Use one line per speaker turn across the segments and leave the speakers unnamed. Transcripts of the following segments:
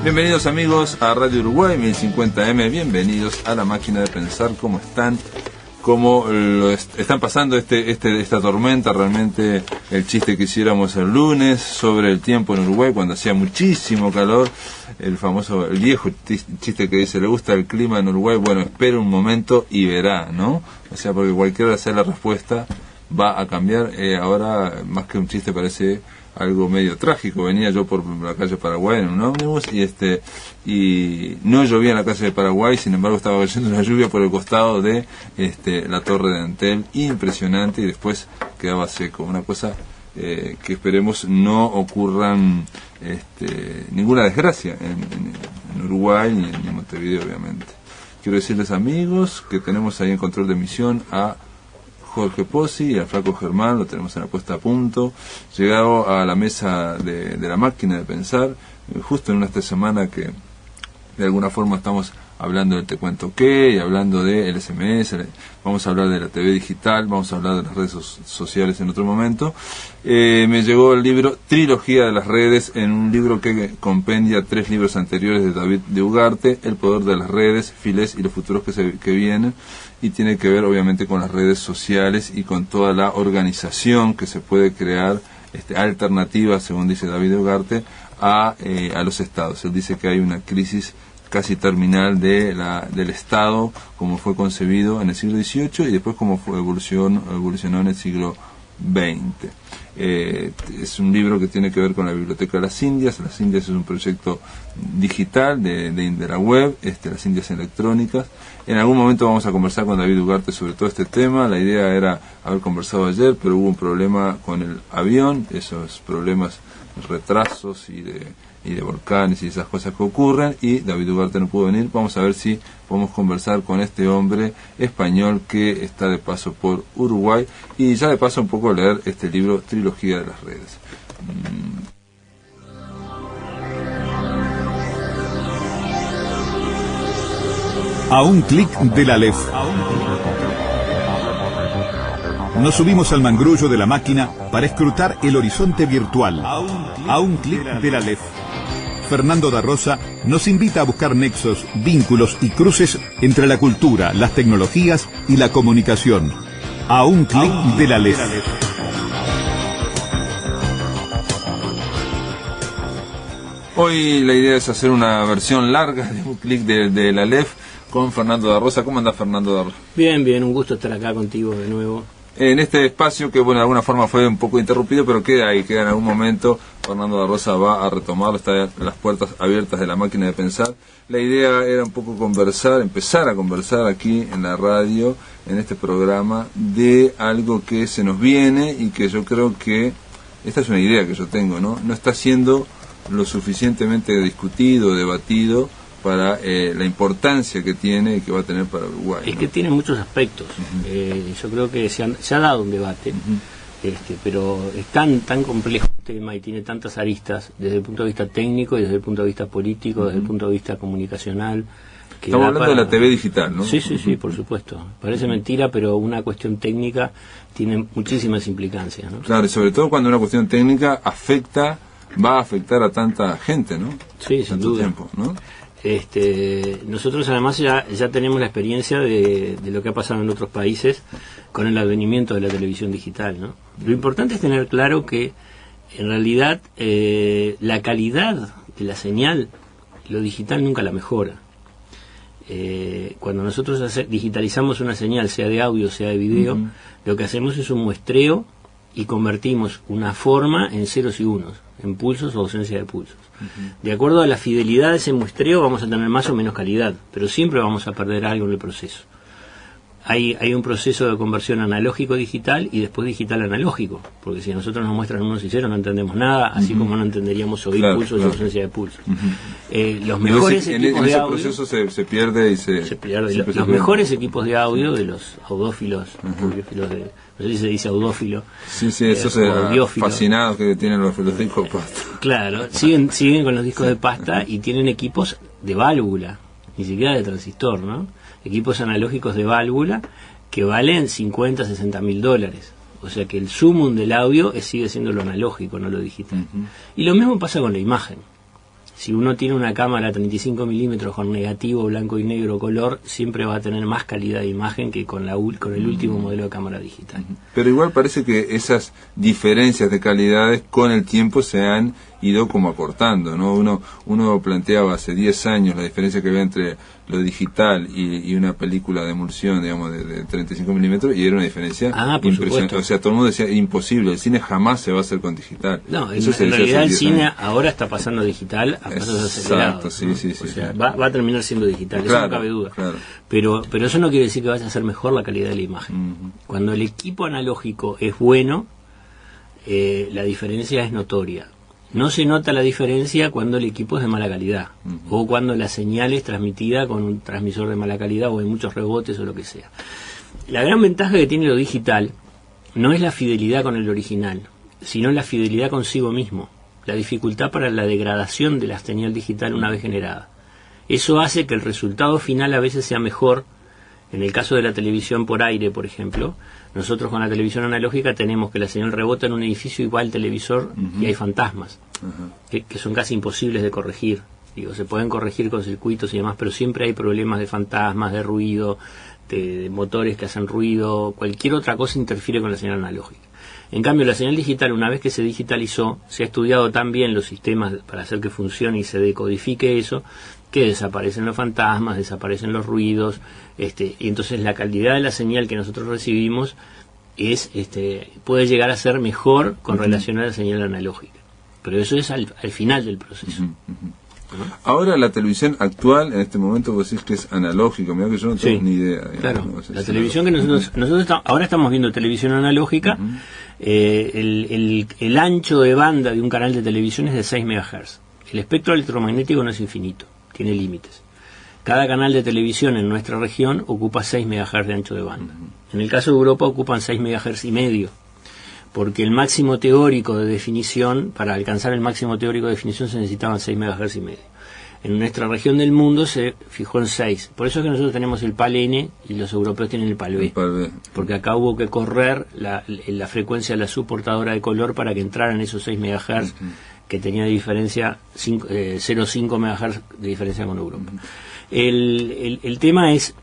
Bienvenidos amigos a Radio Uruguay 1050M, bienvenidos a La Máquina de Pensar. ¿Cómo están? ¿Cómo lo están pasando esta tormenta? Realmente el chiste que hiciéramos el lunes sobre el tiempo en Uruguay cuando hacía muchísimo calor, el viejo chiste que dice, ¿le gusta el clima en Uruguay? Bueno, espera un momento y verá, ¿no? O sea, porque cualquiera sea la respuesta va a cambiar. Ahora, más que un chiste, parece algo medio trágico. Venía yo por la calle Paraguay en un ómnibus y no llovía en la calle de Paraguay, sin embargo estaba cayendo una lluvia por el costado de la Torre de Antel, impresionante, y después quedaba seco. Una cosa que esperemos no ocurran ninguna desgracia en Uruguay ni en Montevideo, obviamente. Quiero decirles, amigos, que tenemos ahí en control de emisión a Jorge Pozzi y al flaco Germán, lo tenemos en la puesta a punto, llegado a la mesa de La Máquina de Pensar, justo en esta semana que de alguna forma estamos hablando del Te Cuento Qué, y hablando del SMS, vamos a hablar de la TV digital, vamos a hablar de las redes sociales en otro momento. Me llegó el libro Trilogía de las Redes, en un libro que compendia 3 libros anteriores de David de Ugarte, El Poder de las Redes, Filés y los futuros que vienen, y tiene que ver obviamente con las redes sociales y con toda la organización que se puede crear, alternativa, según dice David de Ugarte, a los estados. Él dice que hay una crisis casi terminal del Estado como fue concebido en el siglo XVIII y después como evolucionó en el siglo XX. Es un libro que tiene que ver con la Biblioteca de las Indias. Las Indias es un proyecto digital de la web, las Indias electrónicas. En algún momento vamos a conversar con David Ugarte sobre todo este tema. La idea era haber conversado ayer, pero hubo un problema con el avión, esos problemas, retrasos y de volcanes y esas cosas que ocurren, y David Ugarte no pudo venir. Vamos a ver si podemos conversar con este hombre español que está de paso por Uruguay y ya de paso un poco leer este libro Trilogía de las Redes.
A un clic de la Aleph. Nos subimos al mangrullo de la máquina para escrutar el horizonte virtual. A un clic de la Aleph. Fernando da Rosa nos invita a buscar nexos, vínculos y cruces entre la cultura, las tecnologías y la comunicación. A un clic de la Aleph.
Hoy la idea es hacer una versión larga de un clic de la Aleph con Fernando da Rosa. ¿Cómo anda Fernando da Rosa?
Bien, un gusto estar acá contigo de nuevo.
En este espacio que, bueno, de alguna forma fue un poco interrumpido, pero queda ahí, queda en algún momento. Fernando da Rosa va a retomarlo, está las puertas abiertas de La Máquina de Pensar. La idea era un poco empezar a conversar aquí en la radio, en este programa, de algo que se nos viene y que yo creo que, esta es una idea que yo tengo, ¿no? No está siendo lo suficientemente discutido, debatido, para la importancia que tiene y que va a tener para Uruguay,
¿no? Es que tiene muchos aspectos. Yo creo que se ha dado un debate, pero es tan complejo el tema y tiene tantas aristas desde el punto de vista técnico y desde el punto de vista político, desde el punto de vista comunicacional.
Estamos hablando de la TV digital, ¿no?
Sí, por supuesto. Parece mentira, pero una cuestión técnica tiene muchísimas implicancias, ¿no?
Claro, y sobre todo cuando una cuestión técnica va a afectar a tanta gente, ¿no?
Sí, sin duda.
Tiempo, ¿no?
Nosotros además ya tenemos la experiencia de lo que ha pasado en otros países con el advenimiento de la televisión digital, ¿no? Lo importante es tener claro que en realidad la calidad de la señal, lo digital nunca la mejora. Cuando nosotros digitalizamos una señal, sea de audio, sea de video, lo que hacemos es un muestreo y convertimos una forma en ceros y unos, en pulsos o ausencia de pulsos. De acuerdo a la fidelidad de ese muestreo vamos a tener más o menos calidad, pero siempre vamos a perder algo en el proceso. Hay un proceso de conversión analógico-digital y después digital-analógico, porque si a nosotros nos muestran unos y ceros no entendemos nada, así como no entenderíamos oír pulsos y ausencia de pulsos. Los mejores equipos de audio...
En ese proceso se pierde y se pierde.
Los mejores equipos de audio de los audófilos, audiófilos de... No sé si se dice audófilo.
Sí, esos fascinados que tienen los discos de pasta.
Claro, siguen con los discos de pasta y tienen equipos de válvula, ni siquiera de transistor, ¿no? Equipos analógicos de válvula que valen $50,000-$60,000. O sea que el sumum del audio sigue siendo lo analógico, no lo digital. Y lo mismo pasa con la imagen. Si uno tiene una cámara 35 milímetros con negativo blanco y negro color, siempre va a tener más calidad de imagen que con el último modelo de cámara digital.
Pero igual parece que esas diferencias de calidades con el tiempo se han ido como acortando, ¿no? Uno planteaba hace 10 años la diferencia que había entre lo digital y una película de emulsión, digamos, de 35 milímetros, y era una diferencia impresionante.
Supuesto.
O sea, todo el mundo decía, imposible, el cine jamás se va a hacer con digital.
No, en realidad el cine ahora está pasando digital a pasos acelerados.
Exacto, sí.
Va a terminar siendo digital, claro, eso no cabe duda.
Claro.
Pero eso no quiere decir que vaya a ser mejor la calidad de la imagen. Cuando el equipo analógico es bueno, la diferencia es notoria. No se nota la diferencia cuando el equipo es de mala calidad, o cuando la señal es transmitida con un transmisor de mala calidad, o hay muchos rebotes o lo que sea. La gran ventaja que tiene lo digital no es la fidelidad con el original, sino la fidelidad consigo mismo, la dificultad para la degradación de la señal digital una vez generada. Eso hace que el resultado final a veces sea mejor. En el caso de la televisión por aire, por ejemplo, nosotros con la televisión analógica tenemos que la señal rebota en un edificio igual al televisor y hay fantasmas que son casi imposibles de corregir. Digo, se pueden corregir con circuitos y demás, pero siempre hay problemas de fantasmas, de ruido, de motores que hacen ruido, cualquier otra cosa interfiere con la señal analógica. En cambio, la señal digital, una vez que se digitalizó, se ha estudiado tan bien los sistemas para hacer que funcione y se decodifique eso, que desaparecen los fantasmas, desaparecen los ruidos, y entonces la calidad de la señal que nosotros recibimos puede llegar a ser mejor con relación a la señal analógica. Pero eso es al final del proceso.
Ahora la televisión actual, en este momento vos decís que es analógica, mirá que yo no tengo ni idea.
Claro, la televisión que nosotros ahora estamos viendo televisión analógica, el ancho de banda de un canal de televisión es de 6 MHz. El espectro electromagnético no es infinito, tiene límites. Cada canal de televisión en nuestra región ocupa 6 MHz de ancho de banda. En el caso de Europa ocupan 6 MHz y medio, porque el máximo teórico de definición, para alcanzar el máximo teórico de definición se necesitaban 6 MHz y medio. En nuestra región del mundo se fijó en 6. Por eso es que nosotros tenemos el PAL-N y los europeos tienen el PAL-B. Porque acá hubo que correr la frecuencia de la subportadora de color para que entraran esos 6 MHz que tenía diferencia 0,5 MHz de diferencia con Europa. El tema es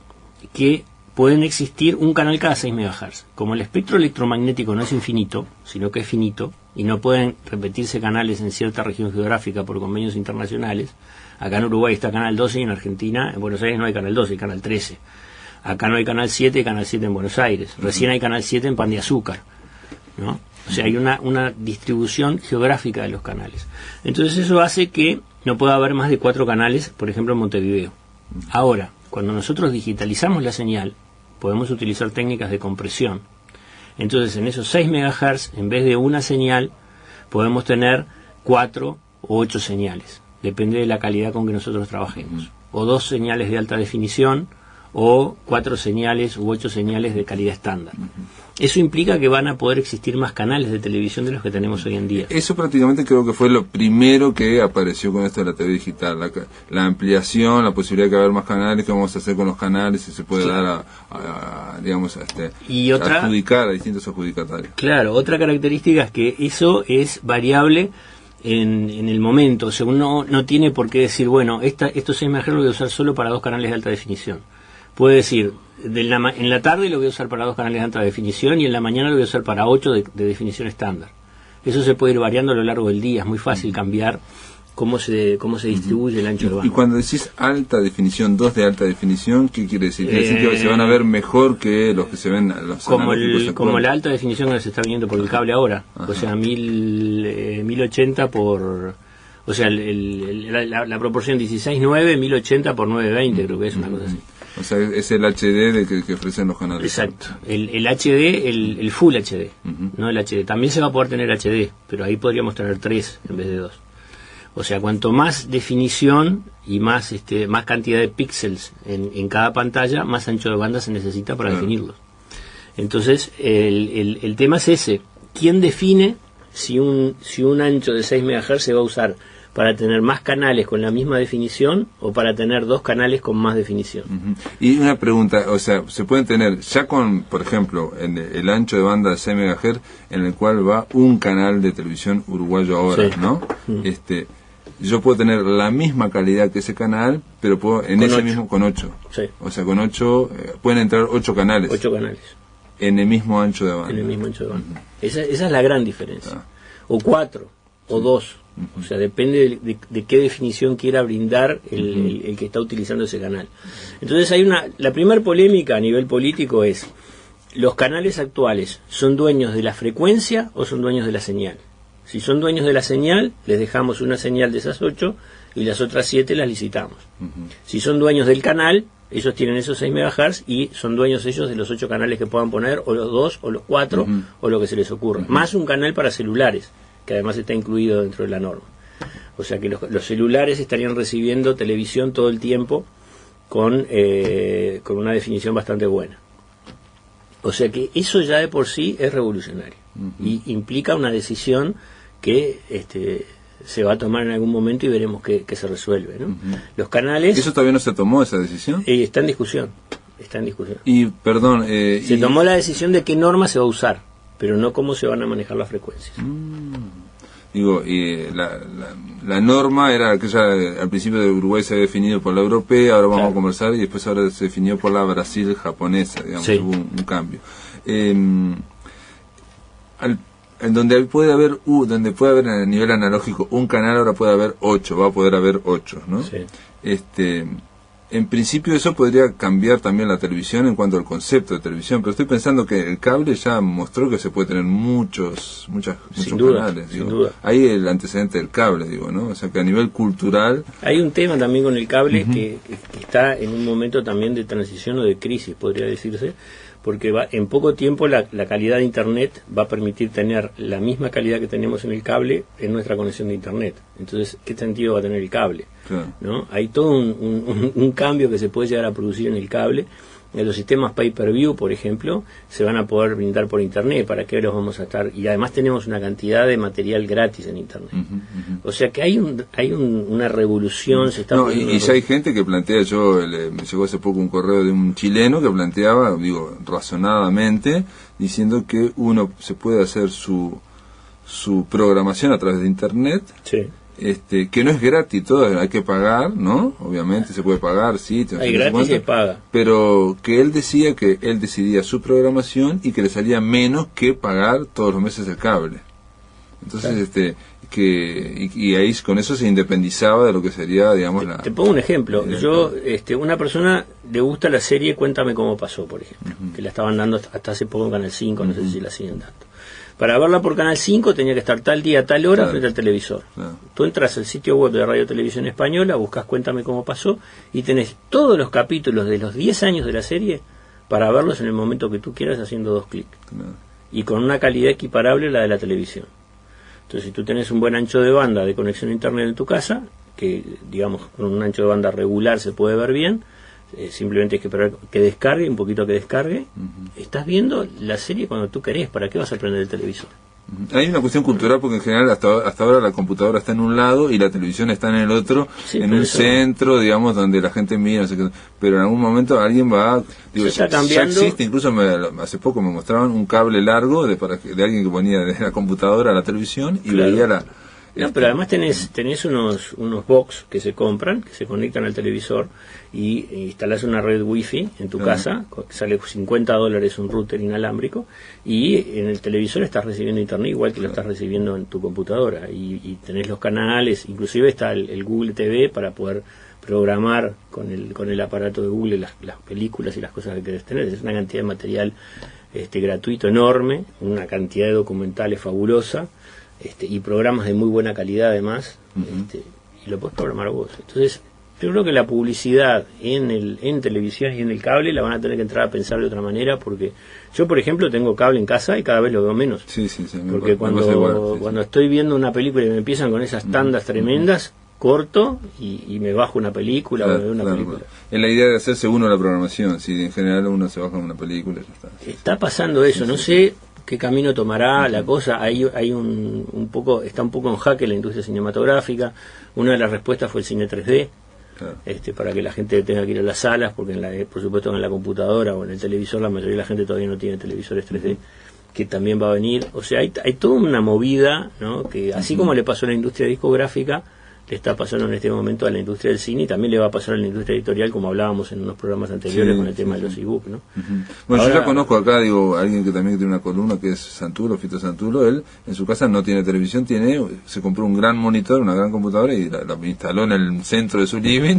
que pueden existir un canal cada 6 MHz. Como el espectro electromagnético no es infinito, sino que es finito, y no pueden repetirse canales en cierta región geográfica por convenios internacionales. Acá en Uruguay está Canal 12 y en Argentina, en Buenos Aires no hay Canal 12, hay Canal 13. Acá no hay Canal 7 y Canal 7 en Buenos Aires. Recién hay Canal 7 en Pan de Azúcar, ¿no? O sea, hay una distribución geográfica de los canales. Entonces eso hace que no pueda haber más de 4 canales, por ejemplo, en Montevideo. Ahora, cuando nosotros digitalizamos la señal, podemos utilizar técnicas de compresión. Entonces, en esos 6 MHz, en vez de una señal, podemos tener 4 o 8 señales. Depende de la calidad con que nosotros trabajemos. O 2 señales de alta definición, o 4 señales u 8 señales de calidad estándar. Eso implica que van a poder existir más canales de televisión de los que tenemos hoy en día.
Eso prácticamente creo que fue lo primero que apareció con esto de la TV digital, la ampliación, la posibilidad de que haya más canales, qué vamos a hacer con los canales, si se puede dar digamos,
y otra,
adjudicar a distintos adjudicatarios.
Claro, otra característica es que eso es variable en el momento. O sea, uno no tiene por qué decir, bueno, estos 6 MHz lo voy a usar solo para 2 canales de alta definición. Puede decir, en la tarde lo voy a usar para 2 canales de alta definición y en la mañana lo voy a usar para 8 de definición estándar. Eso se puede ir variando a lo largo del día, es muy fácil cambiar cómo se distribuye el ancho de banda.
Y cuando decís alta definición, 2 de alta definición, ¿qué quiere decir? ¿Quiere decir que se van a ver mejor que los que se ven los analógicos?
Como la alta definición que se está viendo por el cable ahora. O sea, 1080 por... O sea, la proporción 16:9, 1080 por 920, creo que es una cosa así.
O sea, es el HD que ofrecen los canales.
Exacto. El HD, el Full HD, no el HD. También se va a poder tener HD, pero ahí podríamos tener 3 en vez de 2. O sea, cuanto más definición y más cantidad de píxeles en cada pantalla, más ancho de banda se necesita para definirlos. Entonces, el tema es ese. ¿Quién define si un ancho de 6 MHz se va a usar para tener más canales con la misma definición o para tener 2 canales con más definición?
Y una pregunta, o sea, se pueden tener ya con, por ejemplo, en el ancho de banda de 6 MHz en el cual va un canal de televisión uruguayo ahora,
sí,
¿no? yo puedo tener la misma calidad que ese canal, pero puedo en
Con
ese
8.
mismo con 8.
Sí.
O sea, con 8 pueden entrar 8 canales.
8 canales.
En el mismo ancho de banda.
En el mismo ancho de banda. Esa es la gran diferencia.
Ah.
O 4, o 2. O sea, depende de qué definición quiera brindar el que está utilizando ese canal. Entonces la primera polémica a nivel político es, ¿los canales actuales son dueños de la frecuencia o son dueños de la señal? Si son dueños de la señal, les dejamos una señal de esas 8 y las otras 7 las licitamos. Si son dueños del canal, ellos tienen esos 6 MHz y son dueños ellos de los 8 canales que puedan poner, o los 2, o los 4, o lo que se les ocurra. Más un canal para celulares, que además está incluido dentro de la norma. O sea que los celulares estarían recibiendo televisión todo el tiempo con una definición bastante buena. O sea que eso ya de por sí es revolucionario y implica una decisión que se va a tomar en algún momento y veremos que se resuelve, ¿no? Los canales...
¿Eso todavía no se tomó, esa decisión?
Está en discusión. Está en discusión.
Y, perdón...
se tomó la decisión de qué norma se va a usar, pero no cómo se van a manejar las frecuencias.
Digo, y la norma era aquella, al principio de Uruguay se había definido por la europea, ahora vamos a conversar, y después ahora se definió por la Brasil japonesa, digamos,
Sí.
hubo un cambio. En donde puede haber a nivel analógico un canal, ahora puede haber 8, va a poder haber 8, ¿no?
Sí.
En principio eso podría cambiar también la televisión en cuanto al concepto de televisión, pero estoy pensando que el cable ya mostró que se puede tener muchos
Sin duda,
canales.
sin
Digo.
duda.
Hay el antecedente del cable, digo, ¿no? O sea que a nivel cultural...
Hay un tema también con el cable que está en un momento también de transición o de crisis, podría decirse, porque en poco tiempo la calidad de Internet va a permitir tener la misma calidad que tenemos en el cable en nuestra conexión de Internet. Entonces, ¿qué sentido va a tener el cable?
Claro.
¿No? Hay todo un cambio que se puede llegar a producir en el cable. En los sistemas pay-per-view, por ejemplo, se van a poder brindar por Internet. ¿Para qué los vamos a estar? Y además tenemos una cantidad de material gratis en Internet. O sea que hay una revolución. Se está
y ya hay gente que plantea, me llegó hace poco un correo de un chileno que planteaba, digo, razonadamente, diciendo que uno se puede hacer su programación a través de Internet.
Sí.
Que no es gratis, todo hay que pagar, ¿no? Obviamente se puede pagar, sí.
Hay gratis y se paga.
Pero que él decía que él decidía su programación y que le salía menos que pagar todos los meses el cable. Entonces, claro. Y ahí con eso se independizaba de lo que sería, digamos,
Te pongo un ejemplo. Una persona le gusta la serie Cuéntame cómo pasó, por ejemplo, que la estaban dando hasta hace poco en Canal 5, no sé si la siguen dando. Para verla por Canal 5 tenía que estar tal día, tal hora, claro, frente al televisor. Claro. Tú entras al sitio web de Radio Televisión Española, buscas Cuéntame cómo pasó y tenés todos los capítulos de los 10 años de la serie para verlos en el momento que tú quieras haciendo 2 clics. Claro. Y con una calidad equiparable a la de la televisión. Entonces, si tú tenés un buen ancho de banda de conexión a Internet en tu casa, que digamos con un ancho de banda regular se puede ver bien, simplemente hay que esperar que descargue, un poquito que descargue. Estás viendo la serie cuando tú querés. ¿Para qué vas a prender el televisor?
Hay una cuestión cultural porque en general hasta ahora la computadora está en un lado y la televisión está en el otro, sí, en un centro, digamos, donde la gente mira, no sé qué, pero en algún momento alguien va, digo,
está cambiando.
Ya existe, incluso hace poco me mostraban un cable largo de alguien que ponía de la computadora a la televisión y claro, veía
No, pero además tenés unos box que se compran, que se conectan al televisor y instalás una red wifi en tu casa, que sale $50 un router inalámbrico, y en el televisor estás recibiendo internet igual que lo estás recibiendo en tu computadora, y tenés los canales, inclusive está el Google TV para poder programar con el aparato de Google las películas y las cosas que querés tener. Es una cantidad de material gratuito enorme, una cantidad de documentales fabulosa, y programas de muy buena calidad además, y lo puedes programar vos. Entonces yo creo que la publicidad en televisión y en el cable la van a tener que entrar a pensar de otra manera, porque yo, por ejemplo, tengo cable en casa y cada vez lo veo menos.
Sí,
porque cuando estoy viendo una película y me empiezan con esas tandas tremendas, corto y me bajo una película,
claro,
o me veo una película.
Es la idea de hacerse uno la programación, si en general uno se baja una película, ya está.
Está pasando eso, no sé qué camino tomará la cosa. Hay un poco, está un poco en jaque la industria cinematográfica. Una de las respuestas fue el cine 3D, claro, para que la gente tenga que ir a las salas, porque por supuesto en la computadora o en el televisor la mayoría de la gente todavía no tiene televisores 3D, que también va a venir. O sea, hay toda una movida, ¿no? Que así como le pasó a la industria discográfica, le está pasando en este momento a la industria del cine y también le va a pasar a la industria editorial, como hablábamos en unos programas anteriores con el tema de los ebook, ¿no?
Bueno,
Ahora,
yo ya conozco acá, digo, alguien que también tiene una columna, que es Santulo, Fito Santulo. Él en su casa no tiene televisión, se compró un gran monitor, una gran computadora y la instaló en el centro de su living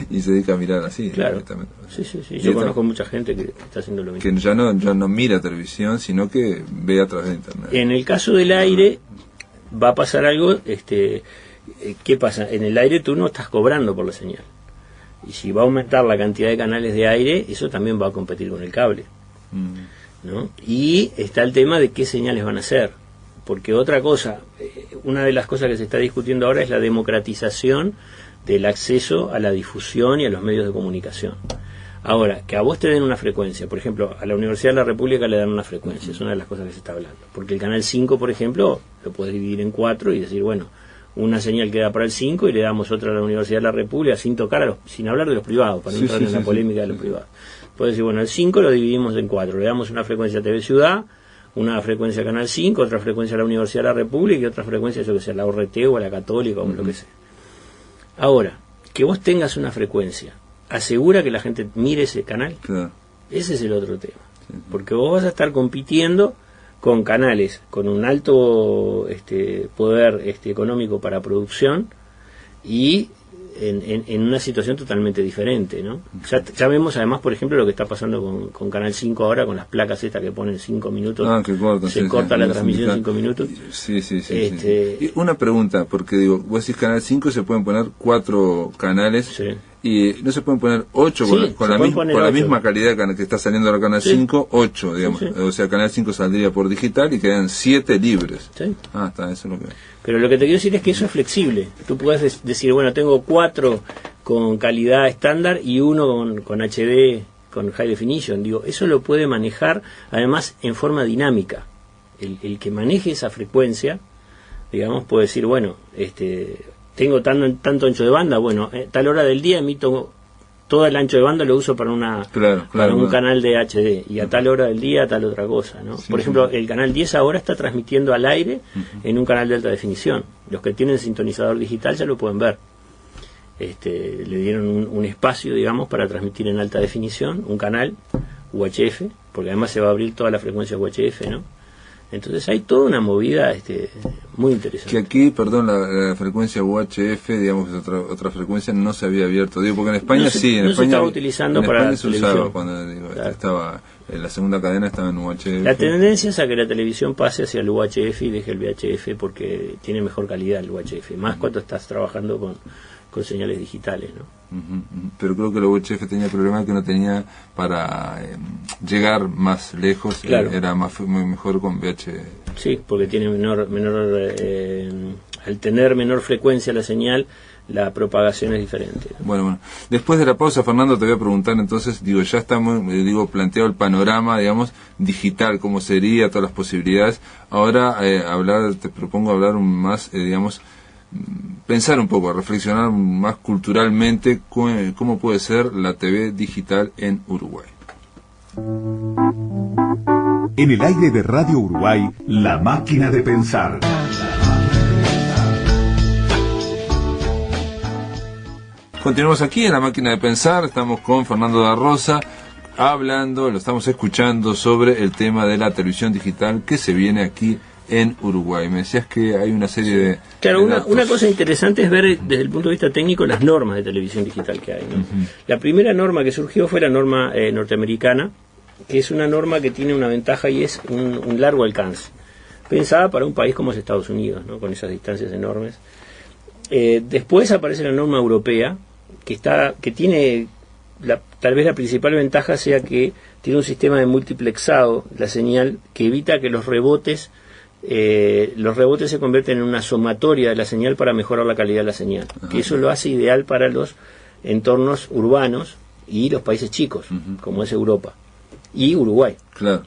y se dedica a mirar así.
Claro. Sí. Yo conozco mucha gente que está haciendo lo mismo.
Que ya no mira televisión, sino que ve a través de internet.
En el caso del aire va a pasar algo, ¿qué pasa? En el aire tú no estás cobrando por la señal. Y si va a aumentar la cantidad de canales de aire, eso también va a competir con el cable, ¿no? Y está el tema de qué señales van a hacer. Porque otra cosa, una de las cosas que se está discutiendo ahora es la democratización del acceso a la difusión y a los medios de comunicación. Ahora, que a vos te den una frecuencia, por ejemplo, a la Universidad de la República le dan una frecuencia, es una de las cosas que se está hablando. Porque el canal 5, por ejemplo, lo podés dividir en 4 y decir, bueno, una señal queda para el 5 y le damos otra a la Universidad de la República sin hablar de los privados, para no entrar en la polémica de los privados. Puedes decir, bueno, el 5 lo dividimos en 4, le damos una frecuencia a TV Ciudad, una frecuencia a Canal 5, otra frecuencia a la Universidad de la República y otra frecuencia, yo que sé, a la ORT o a la Católica o lo que sea. Ahora, que vos tengas una frecuencia, ¿asegura que la gente mire ese canal?
Claro.
Ese es el otro tema. Porque vos vas a estar compitiendo con canales con un alto poder económico para producción y en una situación totalmente diferente, ¿no? Ya vemos además, por ejemplo, lo que está pasando con Canal 5 ahora, con las placas estas que ponen 5 minutos, se corta la transmisión 5 minutos.
Sí. Y una pregunta, porque digo, vos decís Canal 5, se pueden poner 4 canales, y no se pueden poner 8 con la misma calidad que está saliendo la Canal 5, 8, digamos. O sea, Canal 5 saldría por digital y quedan 7 libres. Eso es lo que...
Pero lo que te quiero decir es que eso es flexible. Tú puedes decir, bueno, tengo 4 con calidad estándar y 1 con HD, con High Definition. Digo, eso lo puede manejar, además, en forma dinámica. El que maneje esa frecuencia, digamos, puede decir, bueno, tengo tanto ancho de banda, bueno, tal hora del día emito todo el ancho de banda, lo uso para un canal de HD, y a tal hora del día tal otra cosa, ¿no? Por ejemplo, el canal 10 ahora está transmitiendo al aire en un canal de alta definición. Los que tienen sintonizador digital ya lo pueden ver. Le dieron un espacio, digamos, para transmitir en alta definición, un canal UHF, porque además se va a abrir toda la frecuencia UHF, ¿no? Entonces hay toda una movida muy interesante.
Que aquí, perdón, la frecuencia UHF, digamos, otra frecuencia, no se había abierto. Digo, porque en España en España
se estaba utilizando para
España se
televisión.
Usaba cuando estaba en la segunda cadena, estaba en UHF.
La tendencia es a que la televisión pase hacia el UHF y deje el VHF porque tiene mejor calidad el UHF, más cuando estás trabajando con señales digitales, ¿no?
Pero creo que el UHF tenía el problema que no tenía para llegar más lejos, era muy mejor con VHF.
Sí, porque tiene al tener menor frecuencia la señal, la propagación es diferente.
Bueno, después de la pausa, Fernando, te voy a preguntar entonces, ya estamos, planteado el panorama, digamos, digital, cómo sería, todas las posibilidades. Ahora te propongo hablar más, pensar un poco, reflexionar más culturalmente cómo puede ser la TV digital en Uruguay.
En el aire de Radio Uruguay, La Máquina de Pensar.
Continuamos aquí en La Máquina de Pensar, estamos con Fernando da Rosa, lo estamos escuchando sobre el tema de la televisión digital que se viene aquí en Uruguay. Me decías que hay una serie de...
Claro, una cosa interesante es ver desde el punto de vista técnico las normas de televisión digital que hay, ¿no? La primera norma que surgió fue la norma norteamericana, que es una norma que tiene una ventaja y es un largo alcance, pensada para un país como es Estados Unidos, ¿no? Con esas distancias enormes. Después aparece la norma europea, que tiene tal vez la principal ventaja sea que tiene un sistema de multiplexado la señal que evita que los rebotes se convierten en una sumatoria de la señal para mejorar la calidad de la señal. Que eso lo hace ideal para los entornos urbanos y los países chicos, como es Europa. y Uruguay.
Claro.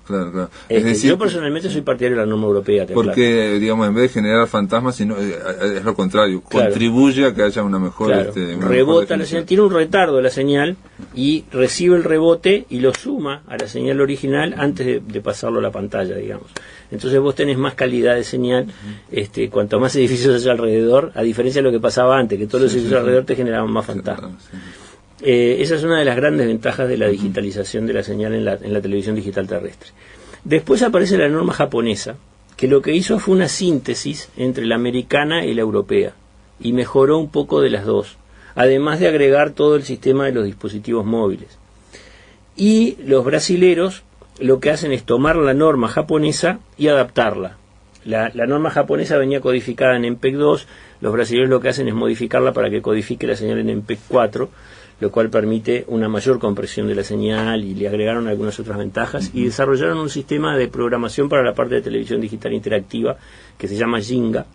Es decir,
yo personalmente soy partidario de la norma europea.
Porque, digamos, en vez de generar fantasmas, sino, es lo contrario, claro, contribuye a que haya una mejor...
Claro. Rebota la señal, tiene un retardo la señal y recibe el rebote y lo suma a la señal original antes de pasarlo a la pantalla, digamos. Entonces vos tenés más calidad de señal, cuanto más edificios haya alrededor, a diferencia de lo que pasaba antes, que todos los edificios alrededor te generaban más fantasmas. Esa es una de las grandes ventajas de la digitalización de la señal en la televisión digital terrestre. Después aparece la norma japonesa, que lo que hizo fue una síntesis entre la americana y la europea, y mejoró un poco de las dos, además de agregar todo el sistema de los dispositivos móviles. Y los brasileros lo que hacen es tomar la norma japonesa y adaptarla. La norma japonesa venía codificada en MPEG 2, los brasileños lo que hacen es modificarla para que codifique la señal en MPEG 4, lo cual permite una mayor compresión de la señal, y le agregaron algunas otras ventajas, y desarrollaron un sistema de programación para la parte de televisión digital interactiva que se llama Ginga,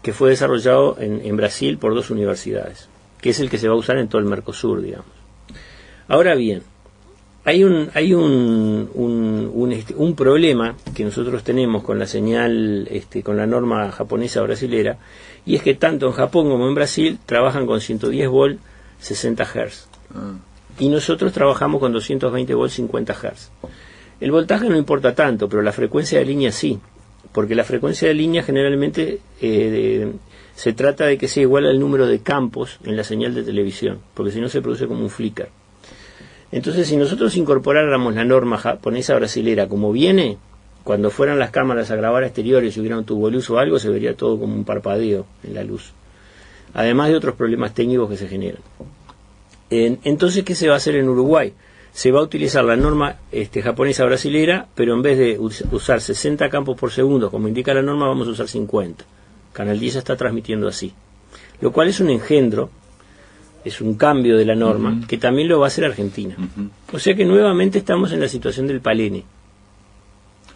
que fue desarrollado en Brasil por 2 universidades, que es el que se va a usar en todo el Mercosur, digamos. Ahora bien, hay un problema que nosotros tenemos con la señal, con la norma japonesa brasilera, y es que tanto en Japón como en Brasil trabajan con 110 volt 60 Hz. Y nosotros trabajamos con 220 volts 50 Hz. El voltaje no importa tanto, pero la frecuencia de línea sí, porque la frecuencia de línea generalmente se trata de que sea igual al número de campos en la señal de televisión, porque si no se produce como un flicker. Entonces, si nosotros incorporáramos la norma japonesa brasilera como viene, cuando fueran las cámaras a grabar exteriores y hubiera un tubo de luz o algo, se vería todo como un parpadeo en la luz, además de otros problemas técnicos que se generan. Entonces, ¿qué se va a hacer en Uruguay? Se va a utilizar la norma japonesa brasilera, pero en vez de usar 60 campos por segundo, como indica la norma, vamos a usar 50. Canal 10 está transmitiendo así, lo cual es un engendro, es un cambio de la norma, que también lo va a hacer Argentina. O sea que nuevamente estamos en la situación del palene.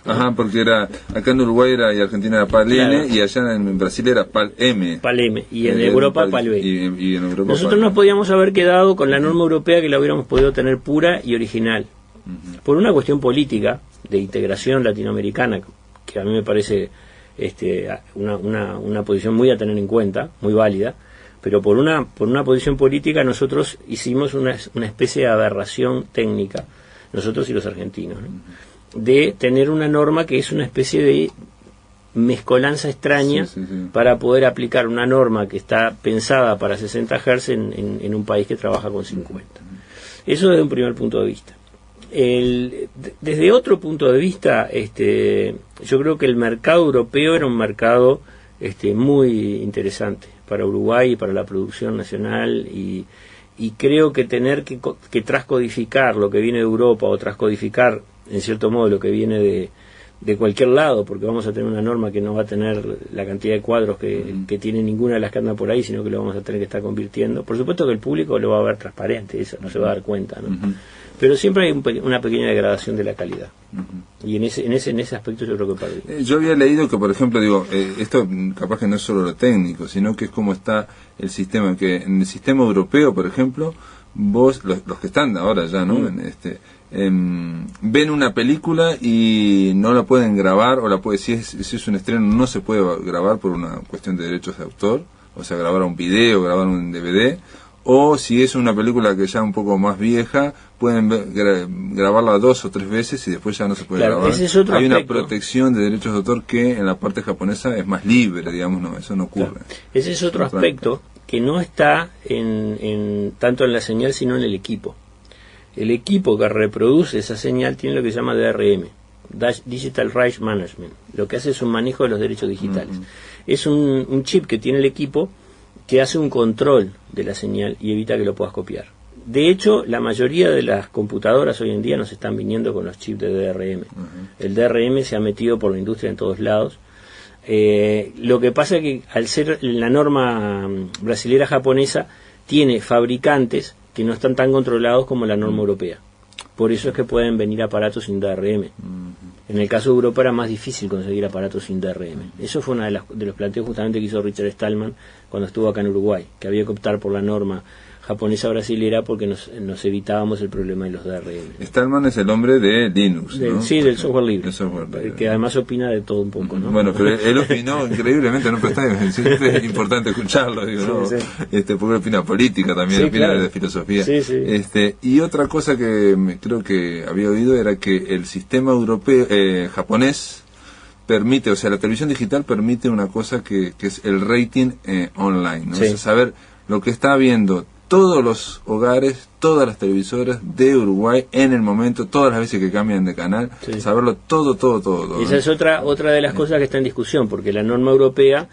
Ajá, porque era acá en Uruguay y Argentina era PAL-N, claro, y allá en Brasil era PAL-M.
PAL-M, y en Europa PAL-B.
Y en Europa
nosotros nos podíamos haber quedado con la norma europea, que la hubiéramos podido tener pura y original. Por una cuestión política, de integración latinoamericana, que a mí me parece una posición muy a tener en cuenta, muy válida, pero por una posición política nosotros hicimos una especie de aberración técnica, nosotros y los argentinos, ¿no?, de tener una norma que es una especie de mezcolanza extraña, para poder aplicar una norma que está pensada para 60 Hz en un país que trabaja con 50. Eso desde un primer punto de vista. Desde otro punto de vista, yo creo que el mercado europeo era un mercado muy interesante para Uruguay y para la producción nacional, y creo que tener que transcodificar lo que viene de Europa, o transcodificar en cierto modo lo que viene de cualquier lado, porque vamos a tener una norma que no va a tener la cantidad de cuadros que tiene ninguna de las que andan por ahí, sino que lo vamos a tener que estar convirtiendo. Por supuesto que el público lo va a ver transparente, eso no se va a dar cuenta, ¿no? Pero siempre hay una pequeña degradación de la calidad. Y en ese aspecto yo creo que perdí.
Yo había leído que, por ejemplo, esto capaz que no es solo lo técnico, sino que es como está el sistema, que en el sistema europeo, por ejemplo, vos, los que están ahora ya, ¿no?, ven una película y no la pueden grabar, o si es un estreno no se puede grabar por una cuestión de derechos de autor, o sea, grabar un video, grabar un DVD, o si es una película que ya un poco más vieja, pueden grabarla 2 o 3 veces y después ya no se puede grabar.
Ese es otro
Hay
aspecto.
una protección de derechos de autor que en la parte japonesa es más libre, digamos, no, eso no ocurre.
Claro. Ese es otro aspecto que no está tanto en la señal, sino en el equipo. El equipo que reproduce esa señal tiene lo que se llama DRM, Digital Rights Management. Lo que hace es un manejo de los derechos digitales. Es un chip que tiene el equipo que hace un control de la señal y evita que lo puedas copiar. De hecho, la mayoría de las computadoras hoy en día nos están viniendo con los chips de DRM. El DRM se ha metido por la industria en todos lados. Lo que pasa es que al ser la norma brasilera japonesa, tiene fabricantes que no están tan controlados como la norma europea. Por eso es que pueden venir aparatos sin DRM. En el caso de Europa era más difícil conseguir aparatos sin DRM. Eso fue uno de los planteos justamente que hizo Richard Stallman cuando estuvo acá en Uruguay, que había que optar por la norma japonesa brasilera porque nos evitábamos el problema de los DRM.
Stallman es el hombre de Linux, ¿no?
Sí, del software libre.
El software libre.
Que además opina de todo un poco, ¿no?
Bueno, pero él opinó increíblemente, no, pero siempre es importante escucharlo, digo, ¿no? Sí. Porque opina política también, opina de filosofía.
Sí, sí.
Y otra cosa que creo que había oído era que el sistema europeo, japonés, permite, o sea, la televisión digital permite una cosa que es el rating online, ¿no? Sí. O sea, saber lo que está viendo todos los hogares, todas las televisoras de Uruguay en el momento, todas las veces que cambian de canal, saberlo todo.
Esa es otra de las cosas que está en discusión, porque la norma europea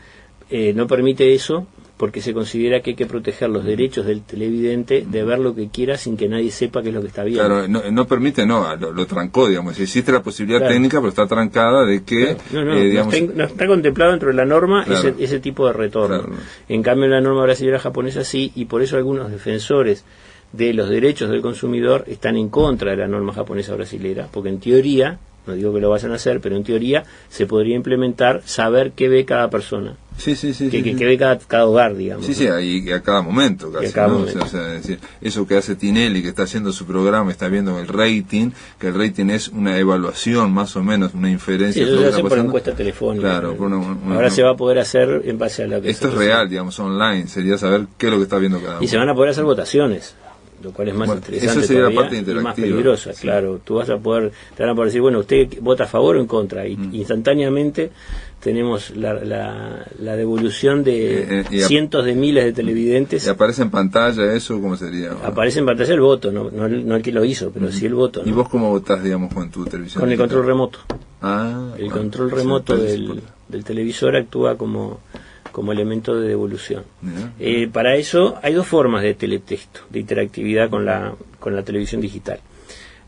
no permite eso, porque se considera que hay que proteger los derechos del televidente de ver lo que quiera sin que nadie sepa qué es lo que está viendo.
Claro, no permite, lo trancó, digamos. Existe la posibilidad técnica, pero está trancada de que...
No está contemplado dentro de la norma ese tipo de retorno. Claro. En cambio, la norma brasileña japonesa sí, y por eso algunos defensores de los derechos del consumidor están en contra de la norma japonesa brasilera, porque en teoría, no digo que lo vayan a hacer, pero en teoría se podría implementar saber qué ve cada persona.
Sí.
Que ve cada hogar, digamos.
Sí, y a cada momento casi. O sea, es decir, eso que hace Tinelli, que está haciendo su programa, está viendo el rating, que el rating es una evaluación más o menos, una inferencia.
Sí, eso se hace por encuesta telefónica.
Claro,
ahora se va a poder hacer en base a la que...
Esto es real, digamos, online, sería saber qué es lo que está viendo cada uno.
Y se van a poder hacer votaciones, lo cual es más interesante.
Eso sería
todavía,
la parte interactiva.
Y más peligrosa, claro. Tú te van a poder decir, bueno, usted vota a favor o en contra, y instantáneamente tenemos la devolución de cientos de miles de televidentes.
¿Y aparece en pantalla eso? ¿Cómo sería?
Aparece en pantalla el voto, no el que lo hizo, pero sí el voto, ¿no?
¿Y vos cómo votás, digamos, con tu televisión?
Con el control remoto.
El
control remoto del televisor actúa como elemento de devolución. Para eso hay dos formas de teletexto, de interactividad con la televisión digital.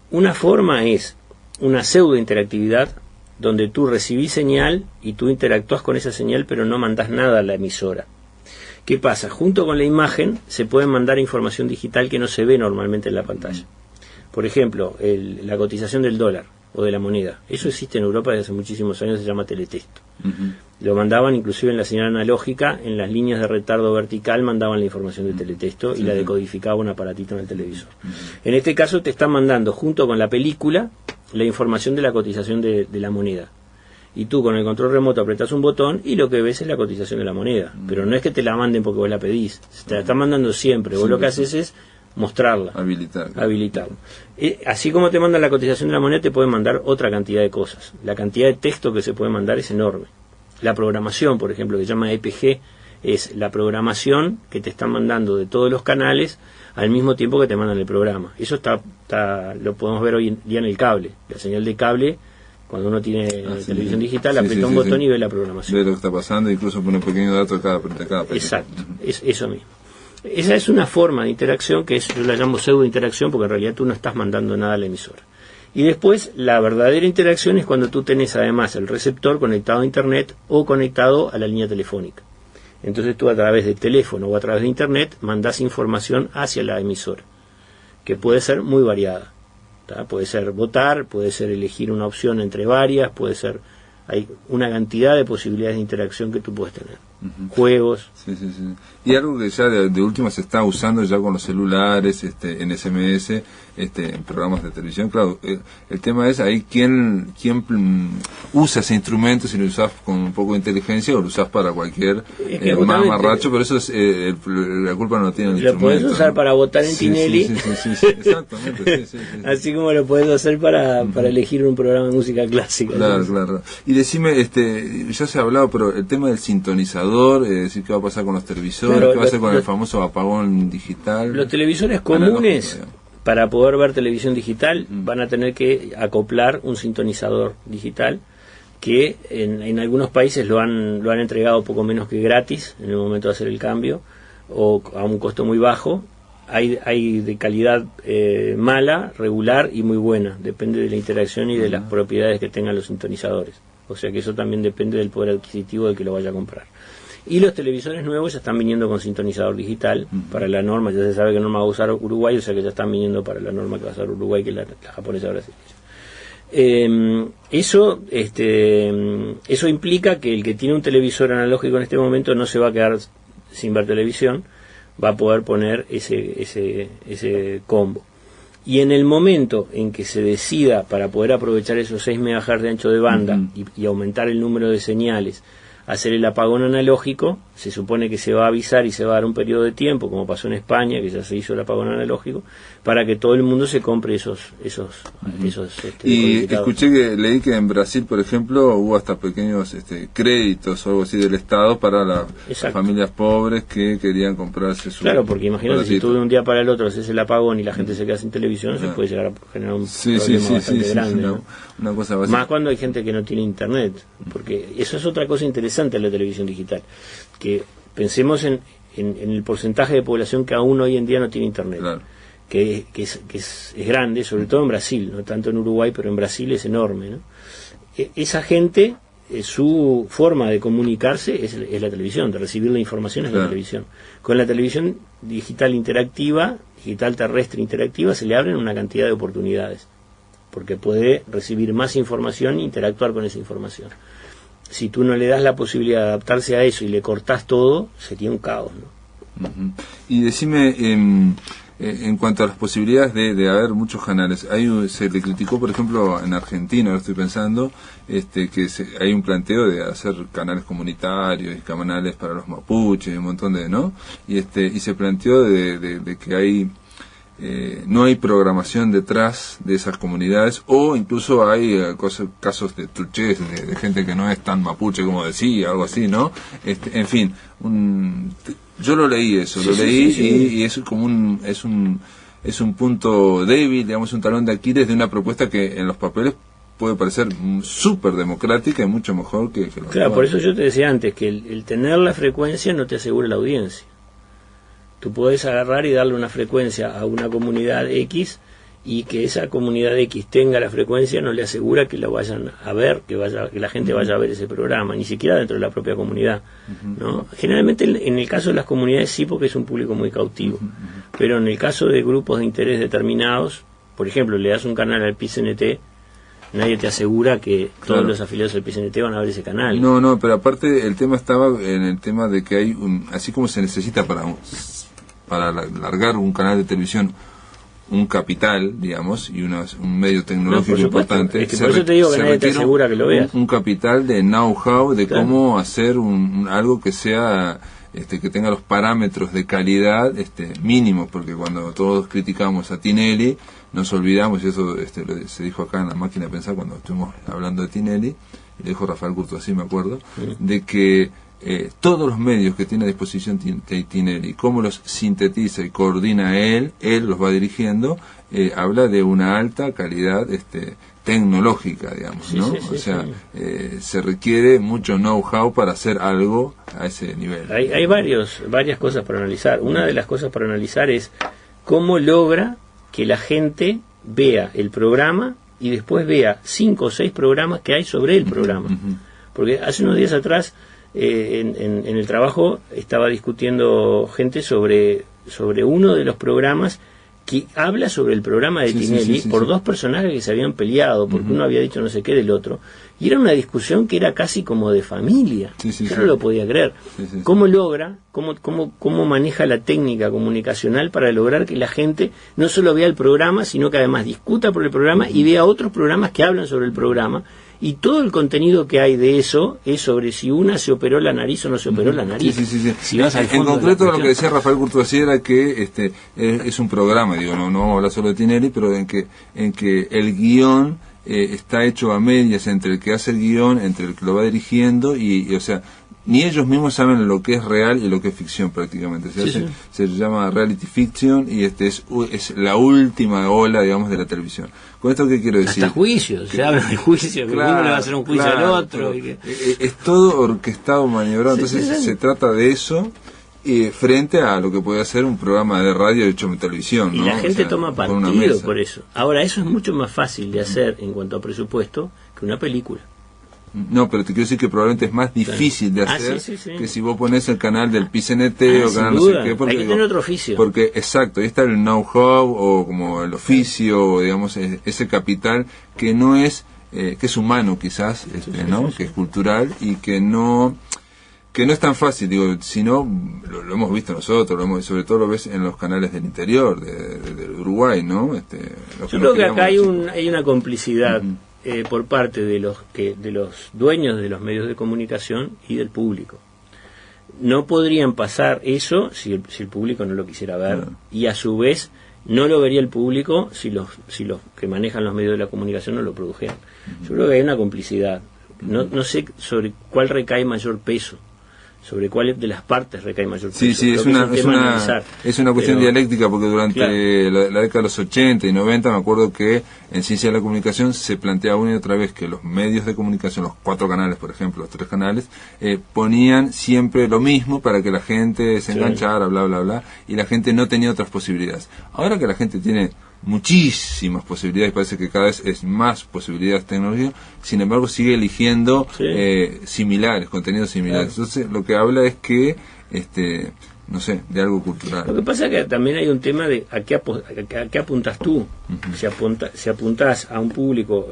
Una forma es una pseudo interactividad, donde tú recibís señal y tú interactúas con esa señal, pero no mandás nada a la emisora. ¿Qué pasa? Junto con la imagen se puede mandar información digital que no se ve normalmente en la pantalla. Por ejemplo, la cotización del dólar o de la moneda. Eso existe en Europa desde hace muchísimos años, se llama teletexto. Lo mandaban inclusive en la señal analógica, en las líneas de retardo vertical mandaban la información de teletexto y la decodificaba un aparatito en el televisor. En este caso te están mandando junto con la película la información de la cotización de la moneda. Y tú con el control remoto apretás un botón y lo que ves es la cotización de la moneda. Pero no es que te la manden porque vos la pedís, te la están mandando siempre. Vos lo que haces es mostrarla, habilitarla. Así como te mandan la cotización de la moneda, te pueden mandar otra cantidad de cosas. La cantidad de texto que se puede mandar es enorme. La programación, por ejemplo, que se llama EPG, es la programación que te están mandando de todos los canales al mismo tiempo que te mandan el programa. Eso lo podemos ver hoy en día en el cable. La señal de cable, cuando uno tiene televisión digital, aprieta un botón y ve la programación.
Ve lo que está pasando, incluso pone un pequeño dato de cada película.
Exacto, es eso mismo. Esa es una forma de interacción que yo la llamo pseudo interacción, porque en realidad tú no estás mandando nada a la emisora. Y después, la verdadera interacción es cuando tú tenés además el receptor conectado a internet o conectado a la línea telefónica. Entonces tú a través del teléfono o a través de internet mandás información hacia la emisora, que puede ser muy variada. Puede ser votar, puede ser elegir una opción entre varias, hay una cantidad de posibilidades de interacción que tú puedes tener. Juegos.
Sí. Y algo que ya de última se está usando ya con los celulares, en SMS, en programas de televisión. Claro, el tema es ahí quién usa ese instrumento, si lo usás con un poco de inteligencia o lo usás para cualquier mamarracho, pero eso es la culpa no tiene el instrumento. Lo
puedes usar para votar en Tinelli.
Sí, exactamente. Sí.
Así como lo puedes hacer para elegir un programa de música clásica.
Claro. Y decime, ya se ha hablado, pero el tema del sintonizador, decir qué va a pasar con los televisores, qué va a hacer con el famoso apagón digital.
Los televisores comunes, para poder ver televisión digital, van a tener que acoplar un sintonizador digital que en algunos países lo han entregado poco menos que gratis en el momento de hacer el cambio, o a un costo muy bajo. Hay de calidad mala, regular y muy buena, depende de la interacción y de las propiedades que tengan los sintonizadores. O sea que eso también depende del poder adquisitivo del que lo vaya a comprar. Y los televisores nuevos ya están viniendo con sintonizador digital para la norma. Ya se sabe que norma va a usar Uruguay, o sea que ya están viniendo para la norma que va a usar Uruguay, que es la japonesa brasileña. Eso implica que el que tiene un televisor analógico en este momento no se va a quedar sin ver televisión, va a poder poner ese combo. Y en el momento en que se decida para poder aprovechar esos 6 MHz de ancho de banda y aumentar el número de señales, hacer el apagón analógico, se supone que se va a avisar y se va a dar un periodo de tiempo, como pasó en España, que ya se hizo el apagón analógico, para que todo el mundo se compre esos
y escuché leí que en Brasil, por ejemplo, hubo hasta pequeños créditos o algo así del Estado para las familias pobres que querían comprarse su...
Claro, porque imagínate, si tú de un día para el otro haces el apagón y la gente se queda sin televisión, se puede llegar a generar un problema bastante grande, ¿no?
Una cosa básica.
Más cuando hay gente que no tiene internet, porque eso es otra cosa interesante en la televisión digital, que pensemos en el porcentaje de población que aún hoy en día no tiene internet. Claro. Que es grande, sobre todo en Brasil, no tanto en Uruguay, pero en Brasil es enorme, ¿no? Esa gente, su forma de comunicarse es la televisión, de recibir la información es la televisión. Con la televisión digital interactiva, digital terrestre interactiva, se le abren una cantidad de oportunidades, porque puede recibir más información e interactuar con esa información. Si tú no le das la posibilidad de adaptarse a eso y le cortás todo, sería un caos, ¿no?
Y decime, en cuanto a las posibilidades de haber muchos canales, se le criticó, por ejemplo, en Argentina, ahora estoy pensando, que hay un planteo de hacer canales comunitarios y canales para los mapuches, un montón de, ¿no? Y se planteó de que hay no hay programación detrás de esas comunidades, o incluso hay casos de truches de gente que no es tan mapuche como decía, algo así, ¿no? En fin, yo lo leí eso, y es como es un punto débil, digamos, un talón de Aquiles de una propuesta que en los papeles puede parecer súper democrática y mucho mejor que los
Claro, por eso yo te decía antes que el tener la frecuencia no te asegura la audiencia. Tú puedes agarrar y darle una frecuencia a una comunidad X, y que esa comunidad X tenga la frecuencia no le asegura que la vayan a ver, que la gente vaya a ver ese programa, ni siquiera dentro de la propia comunidad, ¿no? Generalmente en el caso de las comunidades sí, porque es un público muy cautivo, pero en el caso de grupos de interés determinados, por ejemplo, le das un canal al PCNT, nadie te asegura que todos los afiliados del PCNT van a ver ese canal.
No, pero aparte el tema estaba en el tema de que hay así como se necesita para largar un canal de televisión un capital, digamos, y un medio tecnológico importante.
Es que por eso te digo que nadie te asegura que lo veas.
Un capital de know-how de cómo hacer algo que sea, que tenga los parámetros de calidad mínimos, porque cuando todos criticamos a Tinelli, nos olvidamos, y eso se dijo acá en La Máquina de Pensar cuando estuvimos hablando de Tinelli, y le dijo Rafael Curto, así me acuerdo, de que todos los medios que tiene a disposición Tinelli, cómo los sintetiza y coordina él los va dirigiendo, habla de una alta calidad tecnológica, digamos, ¿no? Se requiere mucho know-how para hacer algo a ese nivel.
Hay varias cosas para analizar. Una de las cosas para analizar es cómo logra que la gente vea el programa y después vea 5 o 6 programas que hay sobre el programa. Porque hace unos días atrás en el trabajo estaba discutiendo gente sobre uno de los programas que habla sobre el programa de Tinelli por dos personajes que se habían peleado porque uno había dicho no sé qué del otro, y era una discusión que era casi como de familia. Yo no lo podía creer. ¿Cómo logra, cómo maneja la técnica comunicacional para lograr que la gente no solo vea el programa, sino que además discuta por el programa y vea otros programas que hablan sobre el programa? Y todo el contenido que hay de eso es sobre si una se operó la nariz o no se operó la nariz. Si vas al fondo
en concreto lo que decía Rafael Curtosi era que es un programa, digo, no vamos a hablar solo de Tinelli, pero en que el guión está hecho a medias entre el que hace el guión, entre el que lo va dirigiendo, y o sea, ni ellos mismos saben lo que es real y lo que es ficción prácticamente. Se llama reality fiction, y es la última ola, digamos, de la televisión. ¿Con esto qué quiero decir?
Hasta juicios, se habla de juicio, que uno le va a hacer un juicio al otro.
Es todo orquestado, maniobrado, entonces se trata de eso frente a lo que puede hacer un programa de radio hecho en televisión, ¿no?
Y la gente toma partido por eso. Ahora, eso es mucho más fácil de hacer en cuanto a presupuesto que una película.
No, pero te quiero decir que probablemente es más difícil de hacer que si vos pones el canal del PCNT o canal no sé qué, porque
hay que tener otro oficio.
Porque, exacto, ahí está el know-how o como el oficio, o digamos, ese capital que no es, que es humano quizás, ¿no? Que es cultural y que no que no es tan fácil, digo, sino lo hemos visto nosotros, sobre todo lo ves en los canales del interior del Uruguay, ¿no?
Yo creo que acá hay una complicidad por parte de los dueños de los medios de comunicación y del público. No podrían pasar eso si el público no lo quisiera ver, y a su vez no lo vería el público si los que manejan los medios de la comunicación no lo produjeran. Yo creo que hay una complicidad. No sé sobre cuál recae mayor peso, sobre cuál de las partes recae mayor peso.
Sí, es una cuestión dialéctica, porque durante la década de los 80 y 90 me acuerdo que en Ciencia de la Comunicación se planteaba una y otra vez que los medios de comunicación, los 4 canales, por ejemplo, los 3 canales, ponían siempre lo mismo para que la gente se enganchara, bla, bla, bla, y la gente no tenía otras posibilidades. Ahora que la gente tiene muchísimas posibilidades, parece que cada vez es más posibilidades tecnológicas, sin embargo sigue eligiendo similares, contenidos similares. Entonces lo que habla es que no sé, de algo cultural.
Lo que pasa es que también hay un tema de a qué apuntas tú. Si apuntas a un público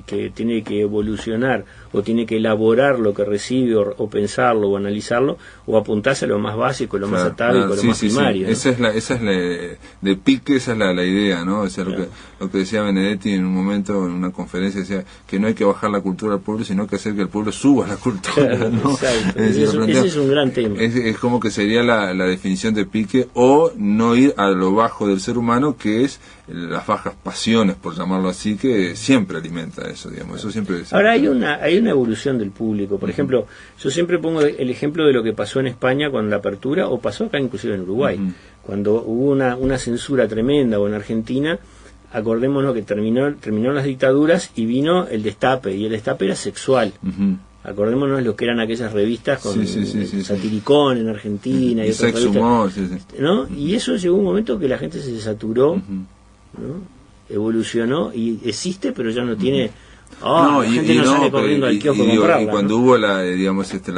que tiene que evolucionar o tiene que elaborar lo que recibe o pensarlo o analizarlo, o apuntás a lo más básico, lo más atávico, lo más primario. ¿No?
Esa es la de Pique, esa es la idea, ¿no? O sea, lo que decía Benedetti en un momento en una conferencia, decía que no hay que bajar la cultura al pueblo, sino que hacer que el pueblo suba la cultura, ¿no?
Exacto. Ese es un gran tema.
Es como que sería la definición de Pique, o no ir a lo bajo del ser humano, que es las bajas pasiones, por llamarlo así, que siempre alimenta eso, digamos. Eso siempre.
Ahora hay una evolución del público. Por ejemplo, yo siempre pongo el ejemplo de lo que pasó en España con la apertura, o pasó acá inclusive en Uruguay, cuando hubo una censura tremenda, o en Argentina. Acordémonos que terminaron las dictaduras y vino el destape, y el destape era sexual. Acordémonos lo que eran aquellas revistas con Satiricón en Argentina y otras revistas,
humor,
¿no? Y eso llegó un momento que la gente se saturó, ¿no? Evolucionó y existe, pero ya no tiene. La gente no sale corriendo al kiosco a comprarla,
y cuando hubo la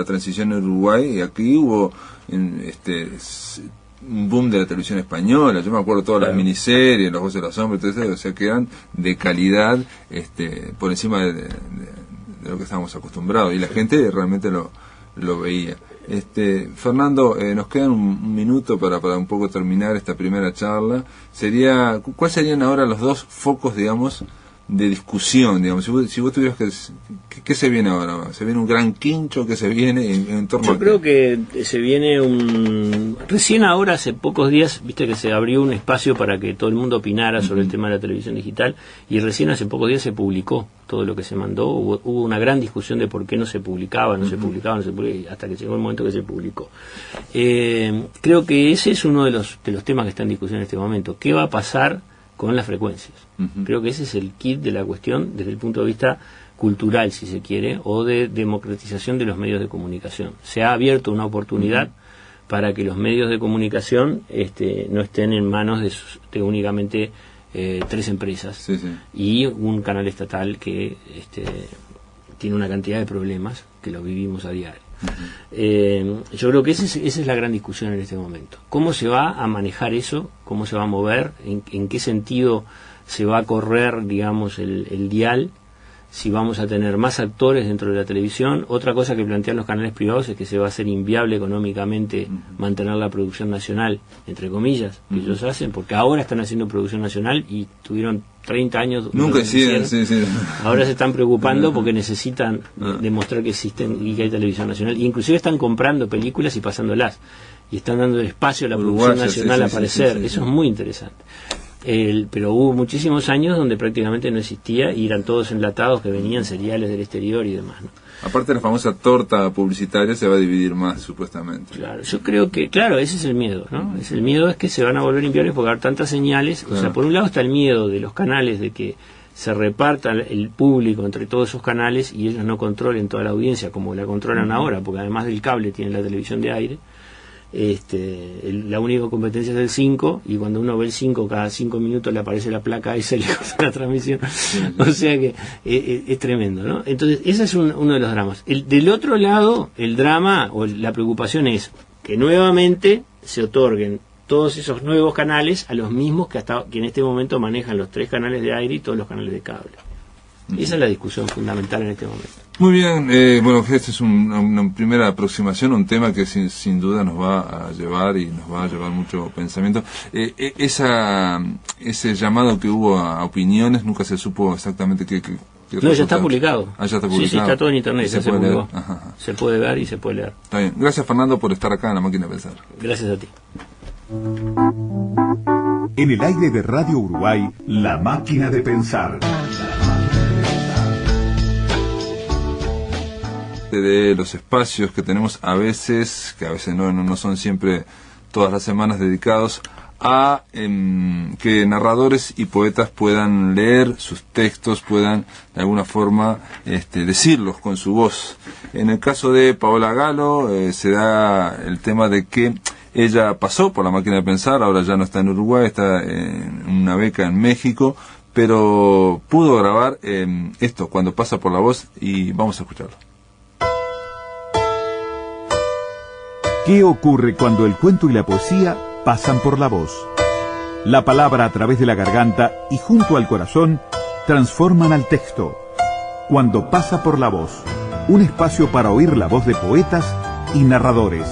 transición en Uruguay, y aquí hubo un boom de la televisión española. Yo me acuerdo todas las miniseries, Los Voces de los Hombres, todo eso, o sea, que eran de calidad, por encima de lo que estábamos acostumbrados, y la gente realmente lo veía. Fernando, nos quedan un minuto para un poco terminar esta primera charla. ¿Cuáles serían ahora los 2 focos, digamos, de discusión, digamos? Si vos tuvieras ¿qué se viene ahora? ¿Se viene un gran quincho? ¿Qué se viene en torno a
Yo creo que se viene recién ahora, hace pocos días, viste que se abrió un espacio para que todo el mundo opinara sobre el tema de la televisión digital, y recién hace pocos días se publicó todo lo que se mandó. Hubo una gran discusión de por qué no se publicaba, hasta que llegó el momento que se publicó. Creo que ese es uno de los temas que está en discusión en este momento. ¿Qué va a pasar con las frecuencias? Creo que ese es el kit de la cuestión desde el punto de vista cultural, si se quiere, o de democratización de los medios de comunicación. Se ha abierto una oportunidad para que los medios de comunicación no estén en manos de únicamente 3 empresas y un canal estatal que tiene una cantidad de problemas que lo vivimos a diario. Yo creo que esa es la gran discusión en este momento. ¿Cómo se va a manejar eso? ¿Cómo se va a mover? ¿En qué sentido se va a correr, digamos, el dial? Si vamos a tener más actores dentro de la televisión. Otra cosa que plantean los canales privados es que se va a hacer inviable económicamente mantener la producción nacional, entre comillas, que ellos hacen, porque ahora están haciendo producción nacional y tuvieron 30 años.
Nunca hicieron,
Ahora se están preocupando porque necesitan demostrar que existen y que hay televisión nacional. Y inclusive están comprando películas y pasándolas. Y están dando espacio a la producción nacional a aparecer. Eso es muy interesante. Pero hubo muchísimos años donde prácticamente no existía y eran todos enlatados que venían seriales del exterior y demás, ¿no?
Aparte, la famosa torta publicitaria se va a dividir más, supuestamente.
Claro, yo creo que, ese es el miedo, ¿no? El miedo es que se van a volver inviables porque hay tantas señales. O sea, por un lado está el miedo de los canales de que se reparta el público entre todos esos canales y ellos no controlen toda la audiencia como la controlan ahora, porque además del cable tienen la televisión de aire. La única competencia es el 5, y cuando uno ve el 5 cada 5 minutos le aparece la placa y se le corta la transmisión. O sea que es tremendo, ¿no? Entonces ese es uno de los dramas. Del otro lado, el drama o la preocupación es que nuevamente se otorguen todos esos nuevos canales a los mismos que en este momento manejan los 3 canales de aire y todos los canales de cable. Y esa es la discusión fundamental en este momento.
Muy bien, bueno, esta es una primera aproximación, un tema que sin duda nos va a llevar y nos va a llevar mucho pensamiento. Ese llamado que hubo a opiniones, nunca se supo exactamente qué
no, ya está publicado.
Ah, ya está publicado.
Sí, está todo en internet, ya se publicó.
Ajá.
Se puede ver y se puede leer.
Está bien. Gracias, Fernando, por estar acá en La Máquina de Pensar.
Gracias a ti.
En el aire de Radio Uruguay, La Máquina de Pensar.
De los espacios que tenemos a veces, que a veces no son siempre todas las semanas dedicados a que narradores y poetas puedan leer sus textos, puedan de alguna forma decirlos con su voz. En el caso de Paola Galo se da el tema de que ella pasó por La Máquina de Pensar, ahora ya no está en Uruguay, está en una beca en México, pero pudo grabar esto, Cuando pasa por la voz, y vamos a escucharlo.
¿Qué ocurre cuando el cuento y la poesía pasan por la voz? La palabra a través de la garganta y junto al corazón transforman al texto. Cuando pasa por la voz, un espacio para oír la voz de poetas y narradores.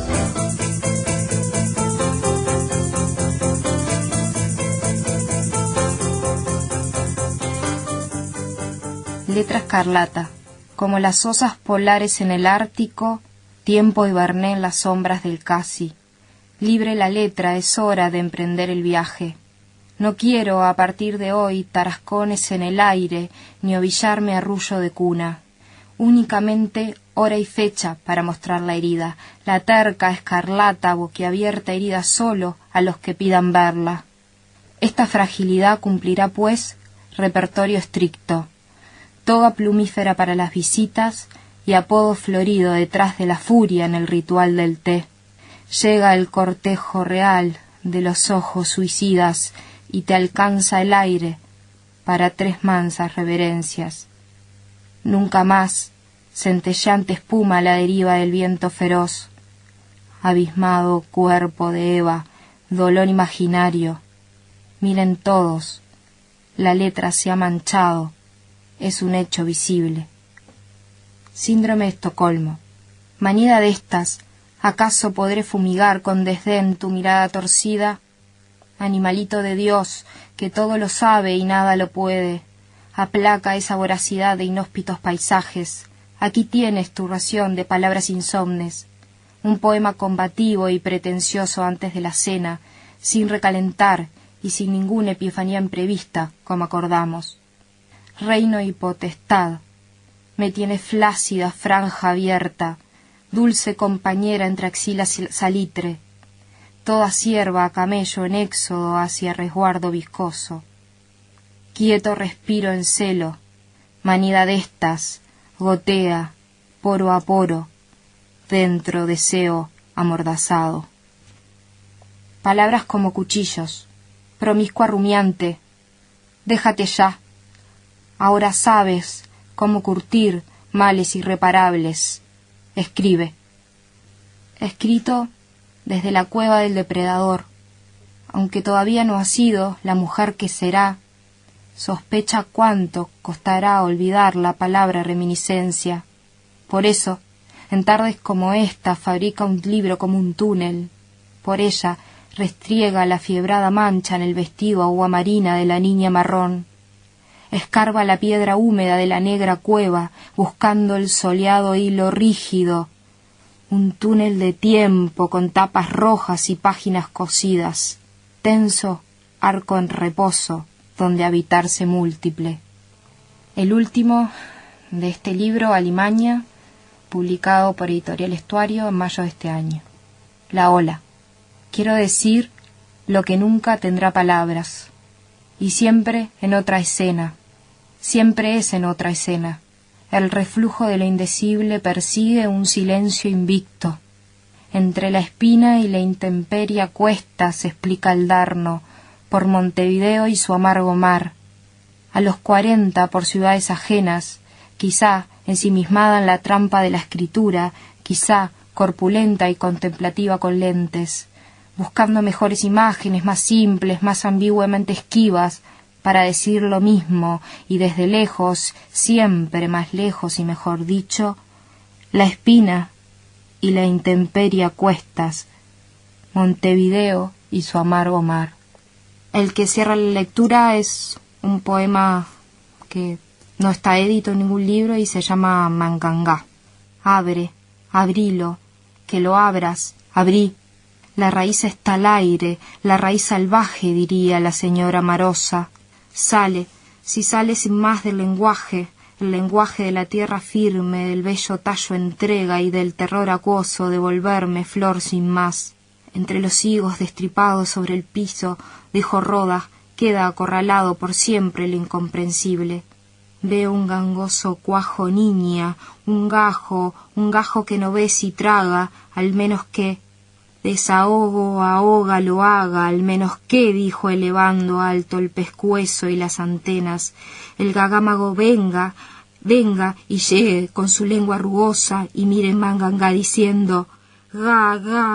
Letra escarlata, como las osas polares en el Ártico, tiempo hiberné en las sombras del Casi. Libre la letra, es hora de emprender el viaje. No quiero, a partir de hoy, tarascones en el aire, ni ovillarme arrullo de cuna. Únicamente hora y fecha para mostrar la herida, la terca, escarlata, boquiabierta herida solo a los que pidan verla. Esta fragilidad cumplirá, pues, repertorio estricto. Toga plumífera para las visitas y apodo florido detrás de la furia en el ritual del té. Llega el cortejo real de los ojos suicidas y te alcanza el aire para 3 mansas reverencias. Nunca más, centelleante espuma a la deriva del viento feroz. Abismado cuerpo de Eva, dolor imaginario. Miren todos, la letra se ha manchado, es un hecho visible. Síndrome de Estocolmo. Manida de estas, ¿acaso podré fumigar con desdén tu mirada torcida? Animalito de Dios, que todo lo sabe y nada lo puede, aplaca esa voracidad de inhóspitos paisajes. Aquí tienes tu ración de palabras insomnes, un poema combativo y pretencioso antes de la cena, sin recalentar y sin ninguna epifanía imprevista, como acordamos. Reino y potestad, me tiene flácida franja abierta, dulce compañera entre axilas y salitre, toda sierva a camello en éxodo hacia resguardo viscoso. Quieto respiro en celo, manida de estas, gotea, poro a poro, dentro deseo amordazado. Palabras como cuchillos, promiscua rumiante, déjate ya. Ahora sabes cómo curtir males irreparables. Escribe. Escrito desde la cueva del depredador, aunque todavía no ha sido la mujer que será, sospecha cuánto costará olvidar la palabra reminiscencia. Por eso, en tardes como esta, fabrica un libro como un túnel. Por ella, restriega la fiebrada mancha en el vestido aguamarina de la niña marrón. Escarba la piedra húmeda de la negra cueva, buscando el soleado hilo rígido. Un túnel de tiempo con tapas rojas y páginas cosidas. Tenso arco en reposo, donde habitarse múltiple. El último de este libro, Alimaña, publicado por Editorial Estuario en mayo de este año. La ola. Quiero decir lo que nunca tendrá palabras. Y siempre en otra escena, siempre es en otra escena. El reflujo de lo indecible persigue un silencio invicto. Entre la espina y la intemperie a cuestas se explica el Darno, por Montevideo y su amargo mar. A los 40 por ciudades ajenas, quizá ensimismada en la trampa de la escritura, quizá corpulenta y contemplativa con lentes, buscando mejores imágenes, más simples, más ambiguamente esquivas, para decir lo mismo, y desde lejos, siempre más lejos y mejor dicho, la espina y la intemperie a cuestas, Montevideo y su amargo mar. El que cierra la lectura es un poema que no está edito en ningún libro y se llama Mangangá. Abre, abrilo, que lo abras, abrí. La raíz está al aire, la raíz salvaje, diría la señora Marosa. Sale, si sale sin más del lenguaje, el lenguaje de la tierra firme, del bello tallo entrega y del terror acuoso de volverme flor sin más. Entre los higos destripados sobre el piso, dijo Roda, queda acorralado por siempre el incomprensible. Veo un gangoso cuajo niña, un gajo que no ves y traga, al menos que desahogo, ahoga, lo haga, al menos que, dijo elevando alto el pescuezo y las antenas, el gagámago venga y llegue con su lengua rugosa y mire Mangangá diciendo, ga, ga.